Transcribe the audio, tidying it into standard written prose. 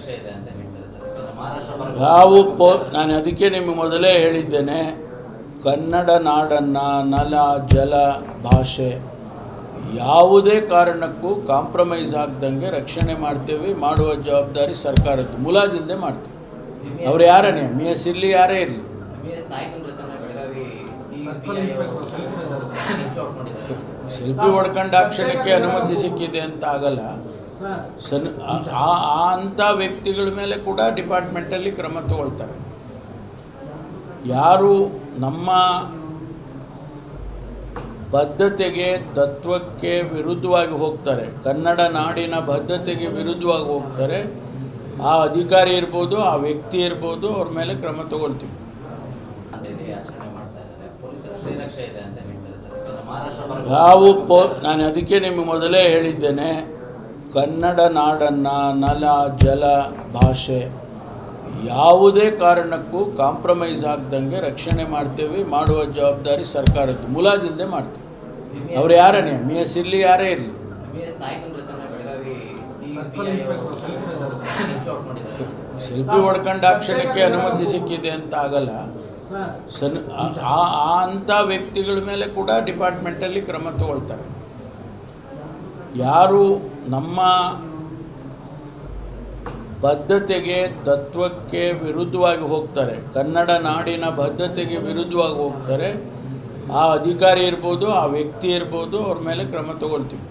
ಶ್ರೀರಕ್ಷೆ ಇದೆ ಅಂತ ಹೇಳ್ತಾರೆ ಸರ್. ಮಹಾರಾಷ್ಟ್ರ ನಾನು ಅದಕ್ಕೆ ನಿಮಗೆ ಮೊದಲೇ ಹೇಳಿದ್ದೇನೆ, ಕನ್ನಡ ನಾಡನ್ನು, ನೆಲ, ಜಲ, ಭಾಷೆ ಯಾವುದೇ ಕಾರಣಕ್ಕೂ ಕಾಂಪ್ರಮೈಸ್ ಆಗ್ದಂಗೆ ರಕ್ಷಣೆ ಮಾಡ್ತೇವೆ. ಮಾಡುವ ಜವಾಬ್ದಾರಿ ಸರ್ಕಾರದ್ದು. ಮುಲಾಜಿಲ್ಲದೆ ಮಾಡ್ತೀವಿ. ಅವ್ರು ಯಾರೇ MES ಇರಲಿ, ಯಾರೇ ಇರಲಿ. ಸೆಲ್ಫಿ ಹೊಡ್ಕೊಂಡು ಆ ಕ್ಷಣಕ್ಕೆ ಅನುಮತಿ ಸಿಕ್ಕಿದೆ ಅಂತ ಆಗಲ್ಲ. ಅಂಥ ವ್ಯಕ್ತಿಗಳ ಮೇಲೆ ಕೂಡ ಡಿಪಾರ್ಟ್ಮೆಂಟಲ್ಲಿ ಕ್ರಮ ತಗೊಳ್ತಾರೆ. ಯಾರು ನಮ್ಮ ಬದ್ಧತೆಗೆ, ತತ್ವಕ್ಕೆ ವಿರುದ್ಧವಾಗಿ ಹೋಗ್ತಾರೆ, ಕನ್ನಡ ನಾಡಿನ ಬದ್ಧತೆಗೆ ವಿರುದ್ಧವಾಗಿ ಹೋಗ್ತಾರೆ, ಆ ಅಧಿಕಾರಿ ಇರ್ಬೋದು, ಆ ವ್ಯಕ್ತಿ ಇರ್ಬೋದು, ಅವ್ರ ಮೇಲೆ ಕ್ರಮ ತಗೊಳ್ತೀವಿ. ನಾನು ಅದಕ್ಕೆ ನಿಮಗೆ ಮೊದಲೇ ಹೇಳಿದ್ದೇನೆ, ಕನ್ನಡ ನಾಡನ್ನು, ನೆಲ, ಜಲ, ಭಾಷೆ ಯಾವುದೇ ಕಾರಣಕ್ಕೂ ಕಾಂಪ್ರಮೈಸ್ ಆಗ್ದಂಗೆ ರಕ್ಷಣೆ ಮಾಡ್ತೇವೆ. ಮಾಡುವ ಜವಾಬ್ದಾರಿ ಸರ್ಕಾರದ್ದು. ಮುಲಾಜಿಲ್ಲದೆ ಮಾಡ್ತೀವಿ. ಅವ್ರು ಯಾರೇ MES ಇರಲಿ, ಯಾರೇ ಇರಲಿ. ಸೆಲ್ಫಿ ಹೊಡ್ಕೊಂಡು ಆ ಕ್ಷಣಕ್ಕೆ ಅನುಮತಿ ಸಿಕ್ಕಿದೆ ಅಂತ ಆಗಲ್ಲ. ಅಂಥ ವ್ಯಕ್ತಿಗಳ ಮೇಲೆ ಕೂಡ ಡಿಪಾರ್ಟ್ಮೆಂಟಲ್ಲಿ ಕ್ರಮ ತಗೊಳ್ತಾರೆ. ಯಾರು ನಮ್ಮ ಬದ್ಧತೆಗೆ, ತತ್ವಕ್ಕೆ ವಿರುದ್ಧವಾಗಿ ಹೋಗ್ತಾರೆ, ಕನ್ನಡ ನಾಡಿನ ಬದ್ಧತೆಗೆ ವಿರುದ್ಧವಾಗಿ ಹೋಗ್ತಾರೆ, ಆ ಅಧಿಕಾರಿ ಇರ್ಬೋದು, ಆ ವ್ಯಕ್ತಿ ಇರ್ಬೋದು, ಅವ್ರ ಮೇಲೆ ಕ್ರಮ ತಗೊಳ್ತೀವಿ.